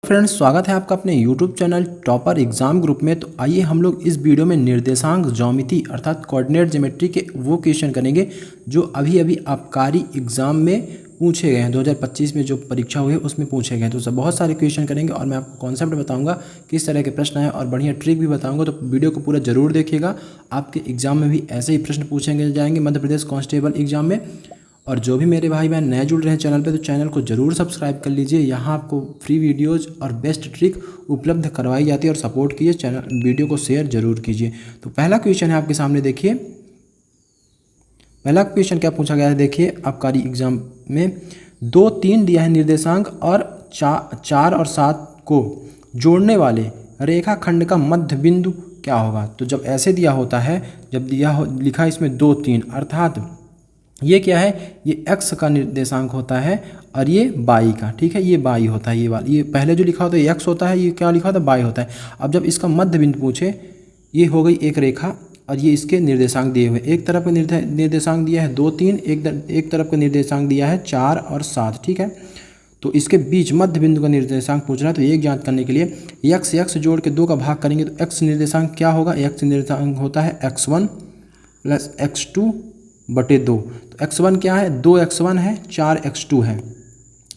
Friends, स्वागत है आपका अपने YouTube channel topper exam group में। तो आइए हम लोग इस वीडियो में निर्देशांक ज्यामिति अर्थात कोऑर्डिनेट ज्योमेट्री के वो क्वेश्चन करेंगे जो अभी अभी आबकारी एग्जाम में पूछे गए हैं। 2025 में जो परीक्षा हुई है उसमें पूछे गए। तो सब बहुत सारे क्वेश्चन करेंगे और मैं आपको कॉन्सेप्ट बताऊंगा किस तरह के प्रश्न हैं और बढ़िया ट्रिक भी बताऊंगा। तो वीडियो को पूरा जरूर देखिएगा। आपके एग्जाम में भी ऐसे ही प्रश्न पूछेंगे जाएंगे मध्य प्रदेश कांस्टेबल एग्जाम में। और जो भी मेरे भाई बहन नए जुड़ रहे हैं चैनल पे, तो चैनल को जरूर सब्सक्राइब कर लीजिए। यहाँ आपको फ्री वीडियोज़ और बेस्ट ट्रिक उपलब्ध करवाई जाती है और सपोर्ट कीजिए, चैनल वीडियो को शेयर जरूर कीजिए। तो पहला क्वेश्चन है आपके सामने, देखिए पहला क्वेश्चन क्या पूछा गया है। देखिए आबकारी एग्जाम में 2, 3 दिया है निर्देशांक और 4 और 7 को जोड़ने वाले रेखाखंड का मध्य बिंदु क्या होगा। तो जब ऐसे दिया होता है, जब लिखा है इसमें 2, 3, अर्थात ये क्या है, ये x का निर्देशांक होता है और ये y का, ठीक है, ये y होता है। ये पहले जो लिखा होता है x होता है, ये क्या लिखा होता है y होता है। अब जब इसका मध्य बिंदु पूछे, ये हो गई एक रेखा और ये इसके निर्देशांक दिए हुए, एक तरफ का निर्देशांक दिया है 2, 3, एक तरफ का निर्देशांक दिया है 4 और 7, ठीक है। तो इसके बीच मध्य बिंदु का निर्देशांक पूछ रहा है। तो एक जांच करने के लिए x जोड़ के 2 का भाग करेंगे तो x निर्देशांक क्या होगा, x निर्देशांक होता है x1 प्लस x2 बटे 2। तो x1 क्या है, 2x1 है, 4x2 है,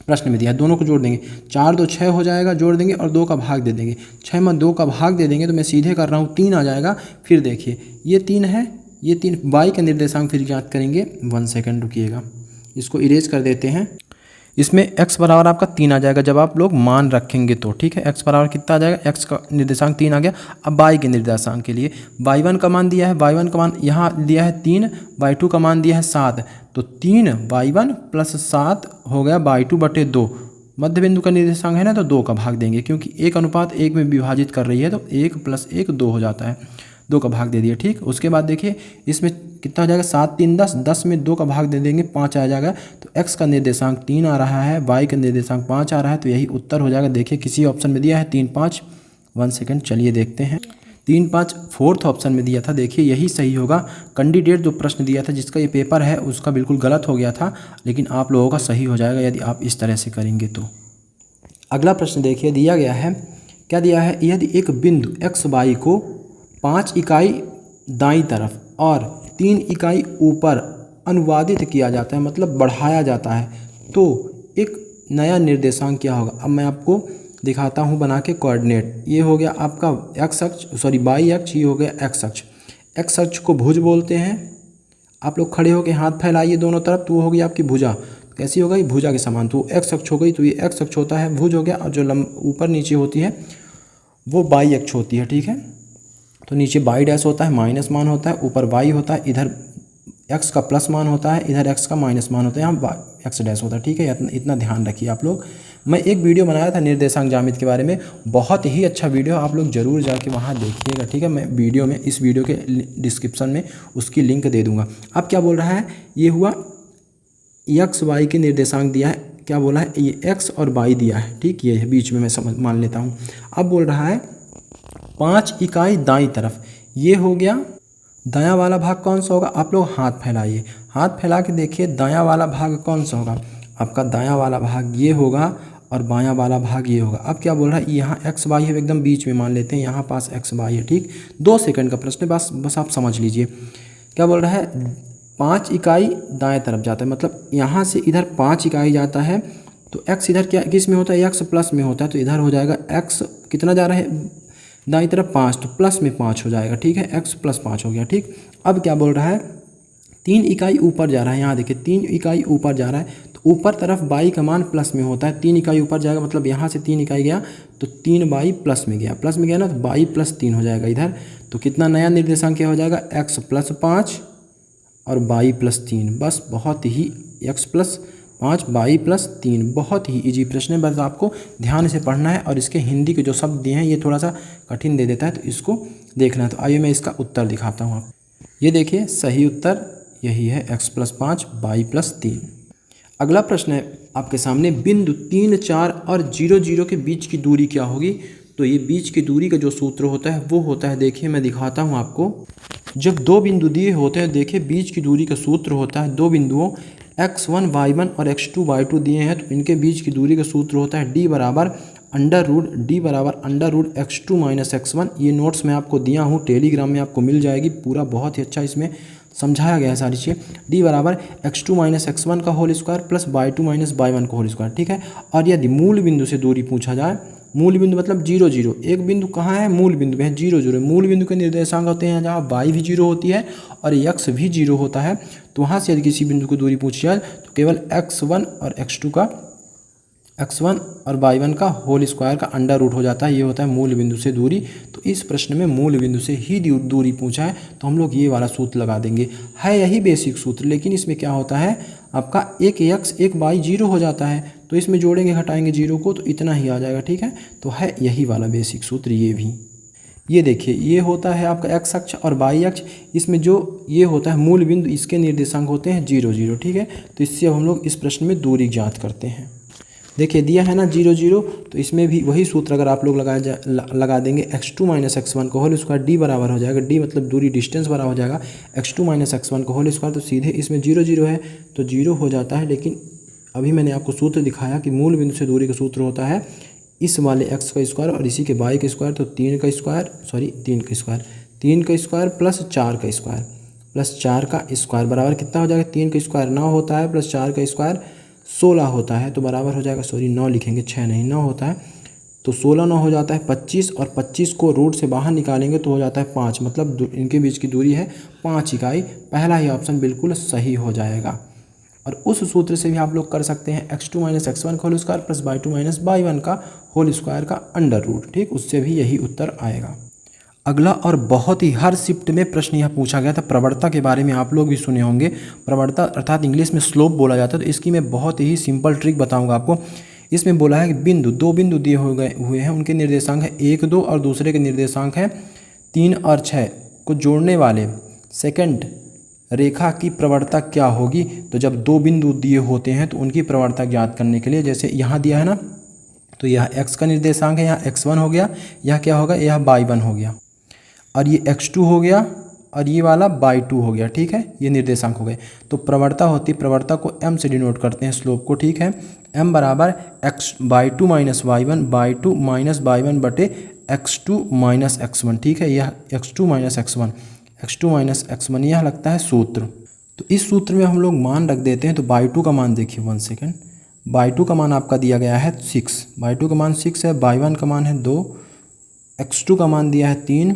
प्रश्न में दिया है। दोनों को जोड़ देंगे, 4 2 6 हो जाएगा, जोड़ देंगे और 2 का भाग दे देंगे। 6 में 2 का भाग दे देंगे तो मैं सीधे कर रहा हूँ 3 आ जाएगा। फिर देखिए ये 3 है, ये 3 y का निर्देशांक फिर ज्ञात करेंगे। 1 सेकंड रुकिएगा, इसको इरेज कर देते हैं। इसमें x बराबर आपका 3 आ जाएगा जब आप लोग मान रखेंगे तो, ठीक है। x बराबर कितना आ जाएगा, x का निर्देशांक 3 आ गया। अब y के निर्देशांक के लिए y1 का मान दिया है, y1 का मान यहाँ दिया है 3, y2 का मान दिया है 7। तो 3y1 प्लस 7 हो गया y2 बटे 2। मध्य बिंदु का निर्देशांक है ना, तो 2 का भाग देंगे क्योंकि 1:1 में विभाजित कर रही है। तो 1 + 1 2 हो जाता है, 2 का भाग दे दिया, ठीक। उसके बाद देखिए इसमें कितना हो जाएगा, 7 3 10, 10 में 2 का भाग दे देंगे, 5 आ जाएगा। तो x का निर्देशांक 3 आ रहा है, y का निर्देशांक 5 आ रहा है, तो यही उत्तर हो जाएगा। देखिए किसी ऑप्शन में दिया है 3 5, 1 सेकंड, चलिए देखते हैं। 3 5 4th ऑप्शन में दिया था, देखिए यही सही होगा। कैंडिडेट जो प्रश्न दिया था जिसका ये पेपर है उसका बिल्कुल गलत हो गया था, लेकिन आप लोगों का सही हो जाएगा यदि आप इस तरह से करेंगे तो। अगला प्रश्न देखिए दिया गया है, क्या दिया है, यदि एक बिंदु x y को 5 इकाई दाईं तरफ और 3 इकाई ऊपर अनुवादित किया जाता है, मतलब बढ़ाया जाता है, तो एक नया निर्देशांक क्या होगा। अब मैं आपको दिखाता हूँ बना के कोऑर्डिनेट। ये हो गया आपका x अक्ष, सॉरी y अक्ष, ये हो गया x अक्ष। x अक्ष को भुज बोलते हैं। आप लोग खड़े होकर हाथ फैलाइए दोनों तरफ, तो वो होगी आपकी भुजा। कैसी हो गई, भुजा के समान। तो x अक्ष हो गई, तो ये x अक्ष होता है, भुज हो गया। और जो ऊपर नीचे होती है वो y अक्ष होती है, ठीक है। तो नीचे y डैश होता है, माइनस मान होता है, ऊपर y होता है, इधर x का प्लस मान होता है, इधर x का माइनस मान होता है, यहाँ x डैश होता है, ठीक है। इतना ध्यान रखिए आप लोग। मैं एक वीडियो बनाया था निर्देशांक ज्यामिति के बारे में, बहुत ही अच्छा वीडियो, आप लोग जरूर जाके वहाँ देखिएगा, ठीक है। मैं वीडियो में, इस वीडियो के डिस्क्रिप्शन में उसकी लिंक दे दूँगा। अब क्या बोल रहा है, ये हुआ x y के निर्देशांक दिया है, क्या बोला है, ये x और y दिया है, ठीक। ये बीच में मैं समझ मान लेता हूँ। अब बोल रहा है 5 इकाई दाईं तरफ, ये हो गया। दायां वाला भाग कौन सा होगा, आप लोग हाथ फैलाइए, हाथ फैला के देखिए दायां वाला भाग कौन सा होगा। आपका दायां वाला भाग ये होगा और बायां वाला भाग ये होगा। अब क्या बोल रहा है, यहाँ x y है, एकदम बीच में मान लेते हैं, यहाँ पास x y है, ठीक। 2 सेकंड का प्रश्न है, बस आप समझ लीजिए। क्या बोल रहा है, 5 इकाई दाएँ तरफ जाता है, मतलब यहाँ से इधर 5 इकाई जाता है। तो x इधर क्या किस में होता है, x प्लस में होता है, तो इधर हो जाएगा x कितना जा रहा है दाईं तरफ 5, तो प्लस में 5 हो जाएगा, ठीक है। x + 5 हो गया, ठीक। अब क्या बोल रहा है, 3 इकाई ऊपर जा रहा है, यहाँ देखिए 3 इकाई ऊपर जा रहा है, तो ऊपर तरफ y का मान प्लस में होता है। 3 इकाई ऊपर जाएगा, मतलब यहाँ से 3 इकाई गया तो 3y प्लस में गया ना, तो y + 3 हो जाएगा इधर। तो कितना नया निर्देशांक क्या हो जाएगा, x + 5 और y + 3। बस बहुत ही x + 5 y + 3, बहुत ही इजी प्रश्न है, बस आपको ध्यान से पढ़ना है। और इसके हिंदी के जो शब्द दिए हैं ये थोड़ा सा कठिन दे देता है, तो इसको देखना है। तो आइए मैं इसका उत्तर दिखाता हूँ आप, ये देखिए सही उत्तर यही है, x + 5 y + 3। अगला प्रश्न है आपके सामने, बिंदु 3 4 और 0 0 के बीच की दूरी क्या होगी। तो ये बीच की दूरी का जो सूत्र होता है वो होता है, देखिए मैं दिखाता हूँ आपको। जब 2 बिंदु दिए होते हैं, देखिए बीच की दूरी का सूत्र होता है, 2 बिंदुओं x1 y1 और x2 y2 दिए हैं, तो इनके बीच की दूरी का सूत्र होता है d = अंडर रूट डी बराबर under root x2 minus x1। ये नोट्स मैं आपको दिया हूँ, टेलीग्राम में आपको मिल जाएगी, पूरा बहुत ही अच्छा इसमें समझाया गया है सारी चीज़ें। डी बराबर x2 माइनस x1 का whole square plus y2 minus y1 का होल स्क्वायर, ठीक है। और यदि मूल बिंदु से दूरी पूछा जाए, मूल बिंदु मतलब 0 0, एक बिंदु कहाँ है, मूल बिंदु में है 0 0। मूल बिंदु के निर्देशांक होते हैं जहाँ y भी 0 होती है और x भी 0 होता है, तो वहाँ से यदि किसी बिंदु की दूरी पूछी जाए तो केवल x1 और x1 और y1 का होल स्क्वायर का अंडर रूट हो जाता है, ये होता है मूल बिंदु से दूरी। तो इस प्रश्न में मूल बिंदु से ही दूरी पूछा है तो हम लोग ये वाला सूत्र लगा देंगे। है यही बेसिक सूत्र, लेकिन इसमें क्या होता है आपका एक x एक y 0 हो जाता है, तो इसमें जोड़ेंगे घटाएंगे 0 को तो इतना ही आ जाएगा, ठीक है। तो है यही वाला बेसिक सूत्र ये भी। ये देखिए ये होता है आपका x अक्ष और y अक्ष, इसमें जो ये होता है मूल बिंदु, इसके निर्देशांक होते हैं 0 0, ठीक है। तो इससे अब हम लोग इस प्रश्न में दूरी ज्ञात करते हैं। देखिए दिया है ना 0 0, तो इसमें भी वही सूत्र अगर आप लोग लगा देंगे x2 माइनस x1 का होल स्क्वायर, डी बराबर हो जाएगा, डी मतलब दूरी डिस्टेंस बराबर हो जाएगा x2 माइनस x1 का होल स्क्वायर। तो सीधे इसमें 0 0 है तो 0 हो जाता है, लेकिन अभी मैंने आपको सूत्र दिखाया कि मूल बिंदु से दूरी का सूत्र होता है इस वाले x का स्क्वायर और इसी के y का स्क्वायर, तो 3 का स्क्वायर प्लस 4 का स्क्वायर प्लस 4 का स्क्वायर बराबर कितना हो जाएगा, 3 का स्क्वायर 9 होता है प्लस 4 का स्क्वायर 16 होता है, तो बराबर हो जाएगा, 9 लिखेंगे 6 नहीं 9 होता है, तो 16 9 हो जाता है 25, और 25 को रूट से बाहर निकालेंगे तो हो जाता है 5, मतलब इनके बीच की दूरी है 5 इकाई। पहला ही ऑप्शन बिल्कुल सही हो जाएगा। और उस सूत्र से भी आप लोग कर सकते हैं x2 माइनस x1 का whole square plus y2 minus y1 का होल स्क्वायर का अंडर रूट, ठीक, उससे भी यही उत्तर आएगा। अगला और बहुत ही हर शिफ्ट में प्रश्न यह पूछा गया था, प्रवणता के बारे में आप लोग भी सुने होंगे। प्रवणता अर्थात इंग्लिश में स्लोप बोला जाता है, तो इसकी मैं बहुत ही सिंपल ट्रिक बताऊंगा आपको। इसमें बोला है कि दो बिंदु दिए हुए हैं, उनके निर्देशांक है 1 2 और दूसरे के निर्देशांक है 3 और 6 को जोड़ने वाले सेकंड रेखा की प्रवणता क्या होगी। तो जब दो बिंदु दिए होते हैं तो उनकी प्रवणता ज्ञात करने के लिए, जैसे यहाँ दिया है ना, तो यह x का निर्देशांक है, यहाँ x1 हो गया, यह क्या होगा, यह y1 हो गया, और ये x2 हो गया और ये वाला y2 हो गया, ठीक है, ये निर्देशांक हो गए। तो प्रवणता होती, प्रवणता को m से डिनोट करते हैं, स्लोप को, ठीक है। m बराबर y2 minus y2 minus y1 बटे x2 माइनस x1, ठीक है, यह x2 माइनस x1 यह लगता है सूत्र। तो इस सूत्र में हम लोग मान रख देते हैं। तो y2 का मान देखिए, 1 सेकेंड, y2 का मान आपका दिया गया है 6, y2 का मान 6 है, y1 का मान है 2, x2 का मान दिया है 3,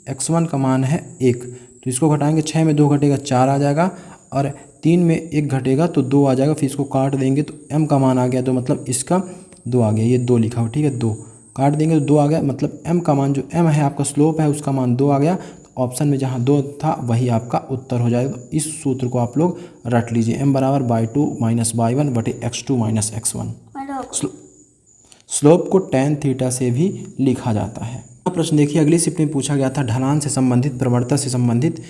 x1 का मान है 1। तो इसको घटाएंगे, 6 में 2 घटेगा 4 आ जाएगा, और 3 में 1 घटेगा तो 2 आ जाएगा। फिर इसको काट देंगे तो m का मान आ गया, तो मतलब इसका 2 आ गया, ये 2 लिखा हो, ठीक है, 2 काट देंगे तो 2 आ गया, मतलब m का मान, जो m है आपका स्लोप है, उसका मान 2 आ गया। तो ऑप्शन में जहाँ 2 था वही आपका उत्तर हो जाएगा। तो इस सूत्र को आप लोग रट लीजिए, m बराबर y2 माइनस y1 बटे x2 माइनस x1। स्लोप को tan थीटा से भी लिखा जाता है। प्रश्न देखिए, अगली शिफ्ट में पूछा गया था ढलान से संबंधित, प्रवणता से संबंधित।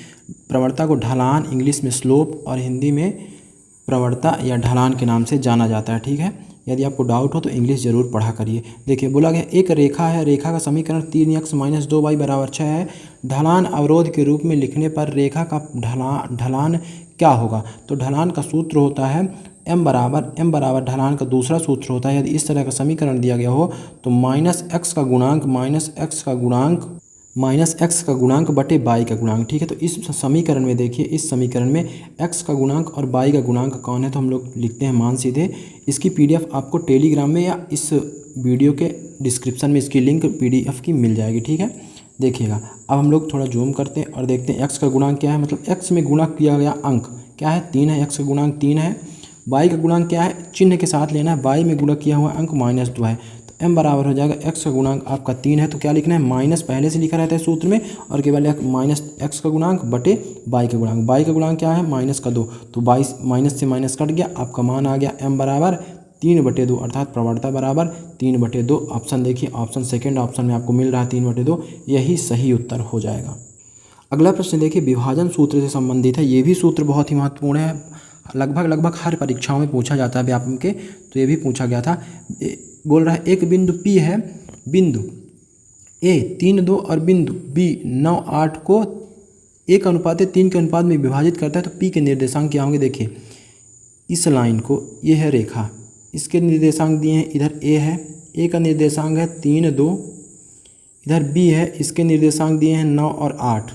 प्रवणता को ढलान इंग्लिश में स्लोप और हिंदी में प्रवणता या ढलान के नाम से जाना जाता है, ठीक है। यदि आपको डाउट हो तो इंग्लिश जरूर पढ़ा करिए। देखिए बोला गया एक रेखा है, रेखा का समीकरण 3x माइनस 2y बराबर 6 है। ढलान अवरोध के रूप में लिखने पर रेखा का ढलान क्या होगा। तो ढलान का सूत्र होता है m बराबर ढलान का दूसरा सूत्र होता है। यदि इस तरह का समीकरण दिया गया हो तो माइनस x का गुणांक बटे y का गुणांक, ठीक है। तो इस समीकरण में देखिए, इस समीकरण में x का गुणांक और y का गुणांक कौन है, तो हम लोग लिखते हैं मान सीधे। इसकी PDF आपको टेलीग्राम में या इस वीडियो के डिस्क्रिप्शन में इसकी लिंक PDF की मिल जाएगी, ठीक है, देखिएगा। अब हम लोग थोड़ा जूम करते हैं और देखते हैं x का गुणांक क्या है, मतलब x में गुणा किया गया अंक क्या है, 3 है, x का गुणांक 3 है। y का गुणांक क्या है, चिन्ह के साथ लेना है, y में गुणा किया हुआ अंक -2 है। तो m बराबर हो जाएगा, x का गुणांक आपका 3 है, तो क्या लिखना है, माइनस पहले से लिखा रहता है सूत्र में, और केवल माइनस x का गुणांक बटे y का गुणांक। y का गुणांक क्या है, -2, तो माइनस से माइनस कट गया, आपका मान आ गया m बराबर 3/2, अर्थात प्रवणता बराबर 3/2। ऑप्शन देखिए, ऑप्शन सेकेंड ऑप्शन में आपको मिल रहा है 3/2, यही सही उत्तर हो जाएगा। अगला प्रश्न देखिए, विभाजन सूत्र से संबंधित है। ये भी सूत्र बहुत ही महत्वपूर्ण है, लगभग हर परीक्षाओं में पूछा जाता है व्यापम के, तो ये भी पूछा गया था। बोल रहा है एक बिंदु P है, बिंदु A 3 2 और बिंदु B 9 8 को 1:3 के अनुपात में विभाजित करता है। तो P के निर्देशांक क्या होंगे, देखिए इस लाइन को, ये है रेखा, इसके निर्देशांक दिए हैं, इधर A है, ए का निर्देशांक है 3, 2, इधर बी है, इसके निर्देशांक दिए हैं 9 और 8,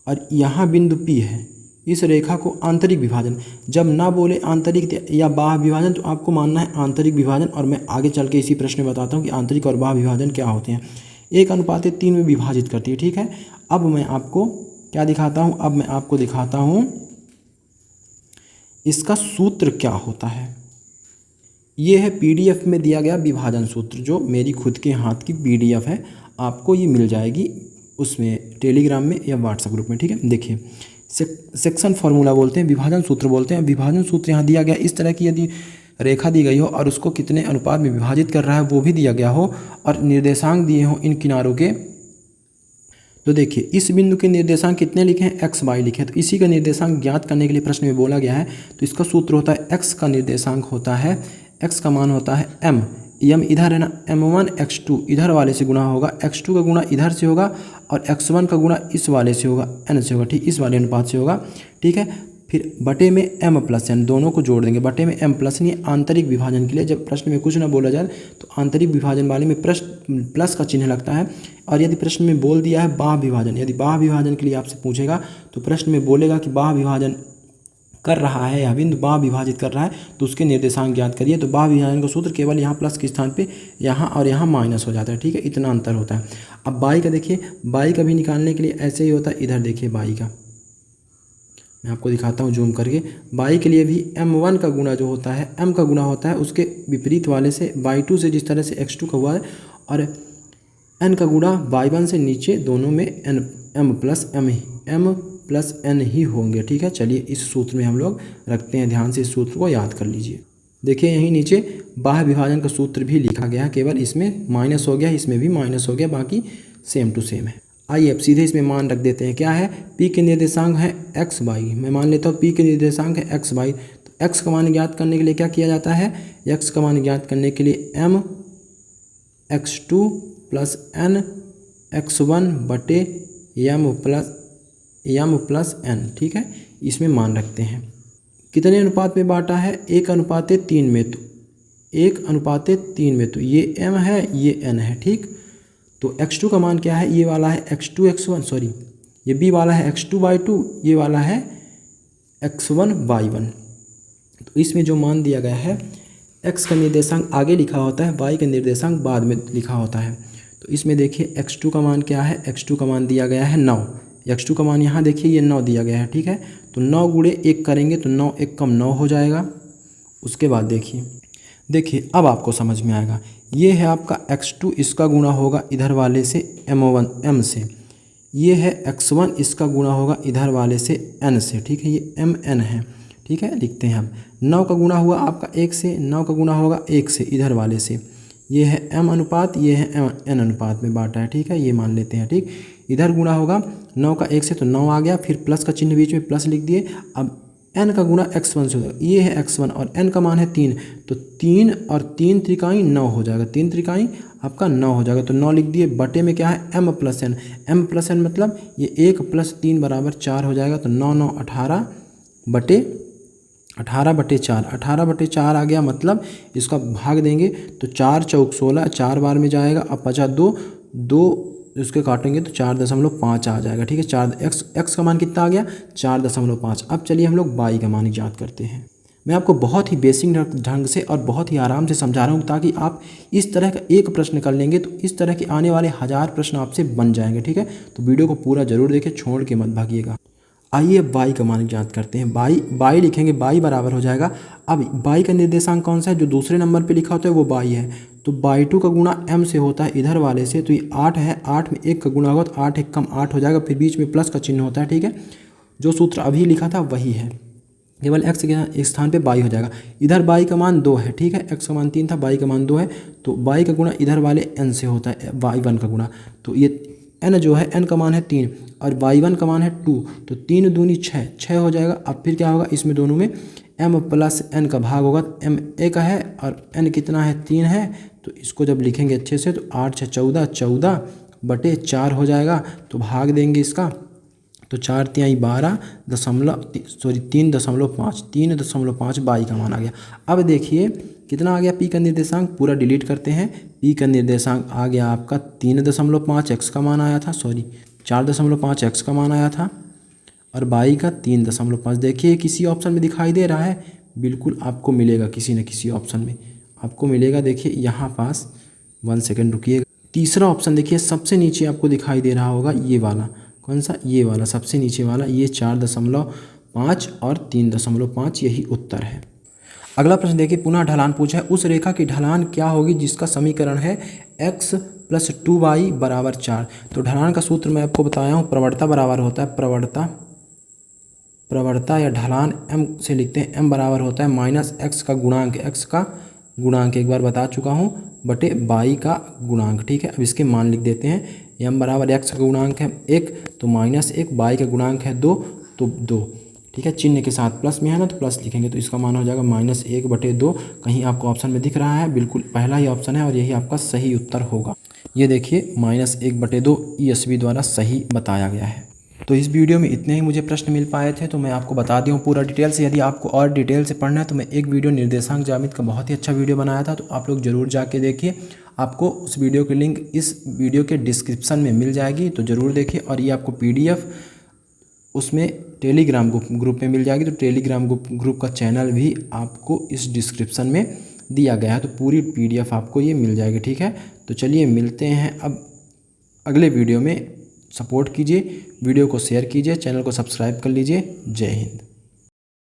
और यहाँ बिंदु पी है। इस रेखा को आंतरिक विभाजन, जब ना बोले आंतरिक या बाह्य विभाजन तो आपको मानना है आंतरिक विभाजन, और मैं आगे चल के इसी प्रश्न में बताता हूँ कि आंतरिक और बाह्य विभाजन क्या होते हैं। 1:3 में विभाजित करती है, ठीक है। अब मैं आपको क्या दिखाता हूँ, अब मैं आपको दिखाता हूँ इसका सूत्र क्या होता है। ये है पीडीएफ में दिया गया विभाजन सूत्र, जो मेरी खुद के हाथ की पीडीएफ है, आपको ये मिल जाएगी उसमें टेलीग्राम में या व्हाट्सएप ग्रुप में, ठीक है। देखिए सेक्शन फार्मूला बोलते हैं, विभाजन सूत्र बोलते हैं। विभाजन सूत्र यहाँ दिया गया, इस तरह की यदि रेखा दी गई हो और उसको कितने अनुपात में विभाजित कर रहा है वो भी दिया गया हो, और निर्देशांक दिए हों इन किनारों के। तो देखिए इस बिंदु के निर्देशांक कितने लिखे हैं, x, y लिखे हैं, तो इसी का निर्देशांक ज्ञात करने के लिए प्रश्न में बोला गया है। तो इसका सूत्र होता है x का निर्देशांक होता है, x का मान होता है m इधर है ना, m1 x2 इधर वाले से गुणा होगा, x2 का गुणा इधर से होगा, और x1 का गुणा इस वाले से होगा, n से होगा, ठीक, इस वाले अनुपात से होगा, ठीक है। फिर बटे में m प्लस n, दोनों को जोड़ देंगे, बटे में m प्लस n। आंतरिक विभाजन के लिए जब प्रश्न में कुछ ना बोला जाए तो आंतरिक विभाजन वाले में प्लस का चिन्ह लगता है। और यदि प्रश्न में बोल दिया है बाह्य विभाजन, यदि बाह्य विभाजन के लिए आपसे पूछेगा तो प्रश्न में बोलेगा कि बाह्य विभाजन कर रहा है, यह बिंदु बाह्य विभाजित कर रहा है, तो उसके निर्देशांक ज्ञात करिए। तो बाह्य विभाजन का सूत्र केवल यहाँ प्लस के स्थान पे यहाँ और यहाँ माइनस हो जाता है, ठीक है, इतना अंतर होता है। अब बाई का देखिए, बाई का भी निकालने के लिए ऐसे ही होता है। इधर देखिए बाई का मैं आपको दिखाता हूँ जूम करके। बाई के लिए भी m1 का गुणा जो होता है, m का गुणा होता है उसके विपरीत वाले से, y2 से जिस तरह से x2 का हुआ है, और n का गुणा y1 से नीचे, दोनों में m प्लस n ही होंगे, ठीक है। चलिए इस सूत्र में हम लोग रखते हैं, ध्यान से इस सूत्र को याद कर लीजिए। देखिए यहीं नीचे बाह्य विभाजन का सूत्र भी लिखा गया है, केवल इसमें माइनस हो गया, इसमें भी माइनस हो गया, बाकी सेम टू सेम है। आइए अब सीधे इसमें मान रख देते हैं। क्या है, p के निर्देशांक है x, y, मैं मान लेता हूँ p के निर्देशांक है x, y। तो x का मान ज्ञात करने के लिए क्या किया जाता है, x का मान ज्ञात करने के लिए m x2 plus n x1 बटे m प्लस n, ठीक है। इसमें मान रखते हैं। कितने अनुपात में बांटा है, 1:3 में, तो 1:3 में, तो ये m है ये n है, ठीक। तो x2 का मान क्या है, ये वाला है x2 x1, सॉरी ये b वाला है x2 y2, ये वाला है x1 y1। तो इसमें जो मान दिया गया है, x का निर्देशांक आगे लिखा होता है, y का निर्देशांक बाद में लिखा होता है। तो इसमें देखिए x2 का मान क्या है, x2 का मान दिया गया है 9, x2 का मान यहाँ देखिए ये 9 दिया गया है, ठीक है। तो 9 गुणे 1 करेंगे तो 9 1 कम 9 हो जाएगा। उसके बाद देखिए अब आपको समझ में आएगा, ये है आपका x2, इसका गुणा होगा इधर वाले से m से, ये है x1, इसका गुणा होगा इधर वाले से n से, ठीक है, ये mn है, ठीक है। लिखते हैं अब 9 का गुणा हुआ आपका 1 से, 9 का गुणा होगा 1 से इधर वाले से, ये है m अनुपात, ये है n अनुपात में बांटा है, ठीक है, ये मान लेते हैं, ठीक। इधर गुणा होगा 9 का 1 से, तो 9 आ गया, फिर प्लस का चिन्ह बीच में प्लस लिख दिए। अब n का गुणा x1 से होगा, ये है x1 और n का मान है 3, तो 3 और 3 त्रिकाई 9 हो जाएगा, 3 त्रिकाई आपका 9 हो जाएगा। तो 9 लिख दिए, बटे में क्या है m प्लस n मतलब ये 1 + 3 = 4 हो जाएगा। तो 9 9 18 बटे 4, 18/4 आ गया, मतलब इसका भाग देंगे तो 4 चौक 16, 4 बार में जाएगा। अब बचा 2 इसके काटेंगे तो 4.5 आ जाएगा, ठीक है। 4 x का मान कितना आ गया, 4.5। अब चलिए हम लोग y का मान ज्ञात करते हैं। मैं आपको बहुत ही बेसिक ढंग से और बहुत ही आराम से समझा रहा हूँ, ताकि आप इस तरह का एक प्रश्न कर लेंगे तो इस तरह के आने वाले 1000 प्रश्न आपसे बन जाएंगे, ठीक है। तो वीडियो को पूरा जरूर देखें, छोड़ के मत भागिएगा। आइए अब y का मान ज्ञात करते हैं। y लिखेंगे, y बराबर हो जाएगा। अब y का निर्देशांक कौन सा है, जो दूसरे नंबर पे लिखा होता है वो y है, तो y2 का गुणा m से होता है इधर वाले से, तो ये 8 है, 8 में 1 का गुणा होगा तो 8 1 कम 8 हो जाएगा, फिर बीच में प्लस का चिन्ह होता है, ठीक है। जो सूत्र अभी लिखा था वही है, केवल x के स्थान पे y हो जाएगा। इधर y का मान 2 है, ठीक है, x का मान 3 था, y का मान 2 है, तो y का गुणा इधर वाले n से होता है, y1 का गुणा, तो ये n जो है, n का मान है 3 और y1 का मान है 2, तो 3 दूनी 6 हो जाएगा। अब फिर क्या होगा, इसमें दोनों में m प्लस n का भाग होगा, m a का है और n कितना है, 3 है, तो इसको जब लिखेंगे अच्छे से तो 8 6 14, 14/4 हो जाएगा। तो भाग देंगे इसका, तो 4 तिहाई 12 3.5 y का मान आ गया। अब देखिए कितना आ गया पी का निर्देशांक, पूरा डिलीट करते हैं। पी का निर्देशांक आ गया आपका 3.5 एक्स का मान आया था, सॉरी 4.5 एक्स का मान आया था, और वाई का 3.5। देखिए किसी ऑप्शन में दिखाई दे रहा है, बिल्कुल आपको मिलेगा किसी न किसी ऑप्शन में आपको मिलेगा। देखिए यहाँ पास 1 सेकेंड रुकिएगा। तीसरा ऑप्शन देखिए सबसे नीचे आपको दिखाई दे रहा होगा, ये वाला, कौन सा, ये वाला सबसे नीचे वाला, ये 4.5 और 3.5 यही उत्तर है। अगला प्रश्न देखिए, पुनः ढलान पूछा है, उस रेखा की ढलान क्या होगी जिसका समीकरण है x + 2y = 4। तो ढलान का सूत्र मैं आपको बताया हूँ, प्रवणता बराबर होता है, प्रवणता या ढलान m से लिखते हैं, m बराबर होता है -x का गुणांक, x का गुणांक एक बार बता चुका हूँ, बटे y का गुणांक। ठीक है, अब इसके मान लिख देते हैं। m बराबर x का गुणांक है 1 तो -1, y का गुणांक है 2 तो 2। ठीक है, चिन्ह के साथ प्लस में है ना तो प्लस लिखेंगे, तो इसका मान हो जाएगा -1/2। कहीं आपको ऑप्शन में दिख रहा है, बिल्कुल पहला ही ऑप्शन है और यही आपका सही उत्तर होगा। ये देखिए -1/2 ईएसवी द्वारा सही बताया गया है। तो इस वीडियो में इतने ही मुझे प्रश्न मिल पाए थे, तो मैं आपको बता दूँ पूरा डिटेल से। यदि आपको और डिटेल से पढ़ना है तो मैं एक वीडियो निर्देशांक ज्यामिति का बहुत ही अच्छा वीडियो बनाया था, तो आप लोग ज़रूर जाके देखिए। आपको उस वीडियो की लिंक इस वीडियो के डिस्क्रिप्शन में मिल जाएगी, तो ज़रूर देखिए। और ये आपको PDF उसमें टेलीग्राम ग्रुप में मिल जाएगी, तो टेलीग्राम ग्रुप का चैनल भी आपको इस डिस्क्रिप्शन में दिया गया है, तो पूरी PDF आपको ये मिल जाएगी। ठीक है, तो चलिए मिलते हैं अब अगले वीडियो में। सपोर्ट कीजिए, वीडियो को शेयर कीजिए, चैनल को सब्सक्राइब कर लीजिए। जय हिंद।